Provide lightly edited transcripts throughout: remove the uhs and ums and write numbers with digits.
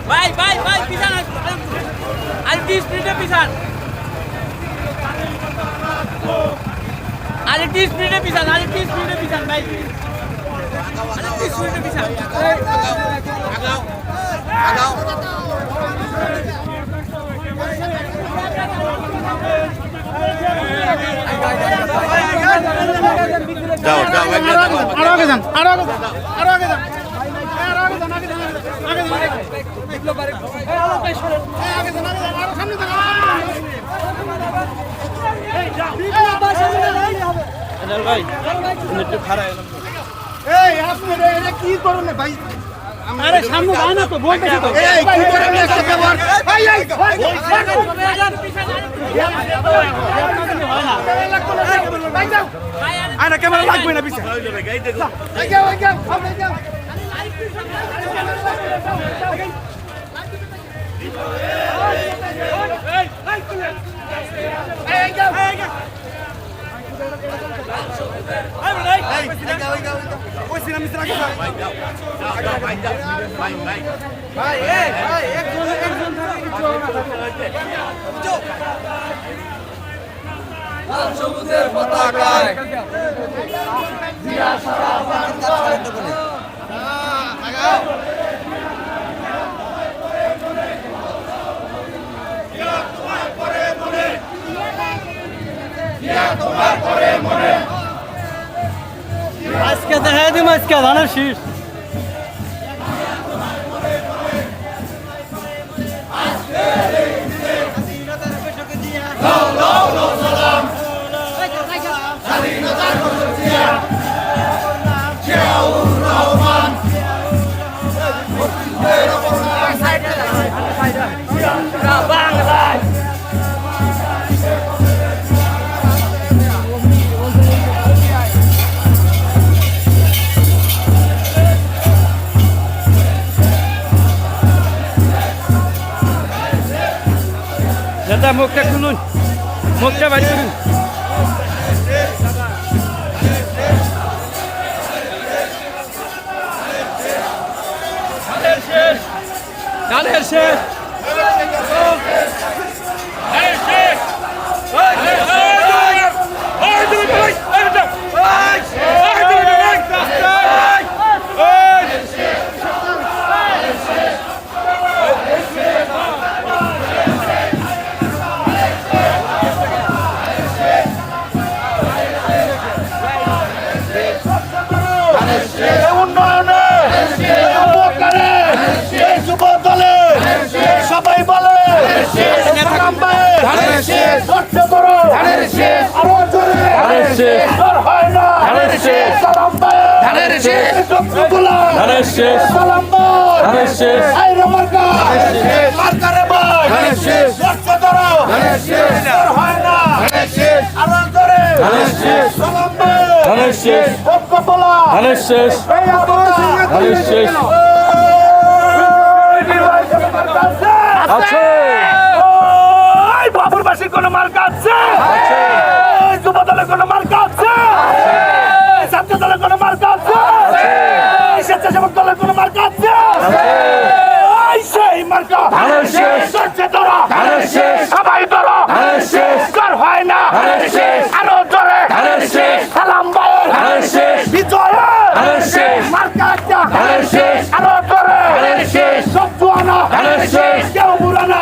Vai, pisan. Altis sprinte pisan. Altis sprinte pisan, vai. Altis sprinte pisan. যাও আরো আগে যান ভাই একটু খারাপ কি করুন ভাই আরে সামনে যায় না তো বলতেছি তো এই কি করে একটা খবর আরে ক্যামেরা লাগবে না পিছে যাও সবুজের পতাকায় আজকে দেখা দিম আজকে ধানের শীষ মুখটা খুলুন মুখটা বাইর করুন ধানের শেষ সবাই বলে বাবুরবাসীর কোন মার্কা আছে যুব দলের কোন মার্কা আছে ছাত্র দলের কোন মার্কা আছে স্বেচ্ছাসেবক দলের কোন মার্কা আছে সেই মার্কা সবাই ধরো হয় না আরো জোরে সালাম বিজয় মার্কা একটা আরো জোরে সব জোয়ানা কেউ বুড়ানা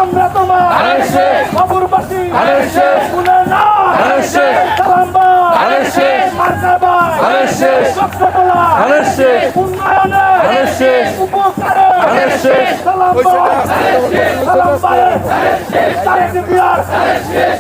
আমরা তোমার বাবুরবাসী সালাম শেষ স্বচ্ছতা ধানের শেষ উন্নয়নে ধানের শেষ উপকারে ধানের শেষ সালাম ভাই তারেক জিয়ার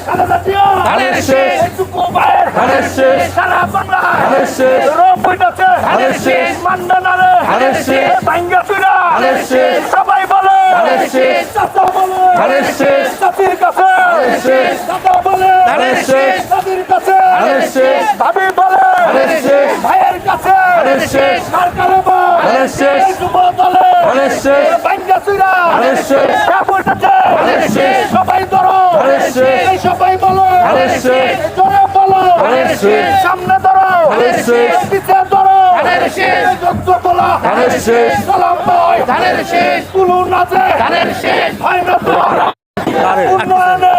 খালেদা জিয়া ধানের শেষ টুকু ভাইয়ের ধানের শেষ সারা বাংলা ধানের শেষ রোগ হইতাছে ধানের শেষ মান্ডানারে ধানের শেষ ভাঙ্গা চুরা ধানের শেষ সবাই বলে ধানের শেষ চাচা বলে ধানের শেষ চাচির কাছে ধানের শেষ চাচা বলে ধানের শেষ চাচির কাছে ধানের শেষ ভাবি বলে ধানের শেষ ভাইয়ের কাছে ধানের শেষ সরকারে ধানের শেষ যুব দলে ধানের শেষ ভাঙ্গা চুরা ধানের শেষ ধানের শেষ সবাই ধরো ধানের শেষ সবাই বলো ধানের শেষ জোরে বলো ধানের শেষ সামনে ধরো ধানের শেষ পিছে ধরো ধানের শেষ যুদ্ধ তোলা ধানের শেষ সালাম ভাই ধানের শেষ কুলু নাচে ধানের শেষ হয় না তো উন্নয়নে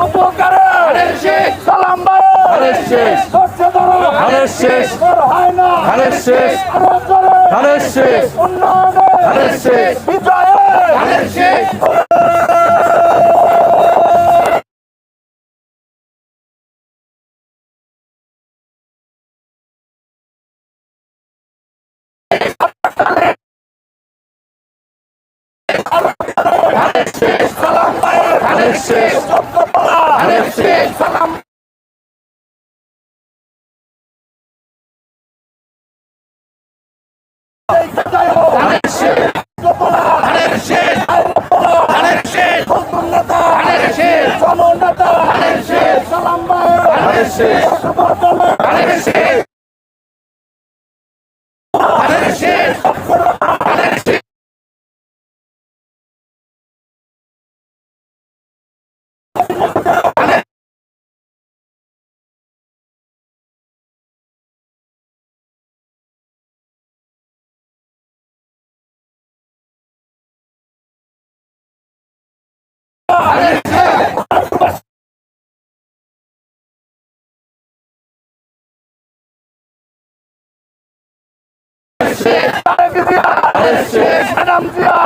উপকারে ধানের শেষ সালাম ভাই ধানের শেষ ধরছে ধরো ধানের শেষ হয় না ধানের শেষ আরো জোরে ধানের শেষ উন্নয়নে ধানের শেষ বিজয়ে ধানের শেষ সালাম ভাই ধানের শেষ ধানের শেষ সালাম ধানের শেষ ধানের শেষ ধানের শেষ ধানের শেষ সমন্বতা সালাম ভাই ধানের শেষ ধানের শেষ ধানের শেষ ধানের শেষ ম্যাডাম জিয়া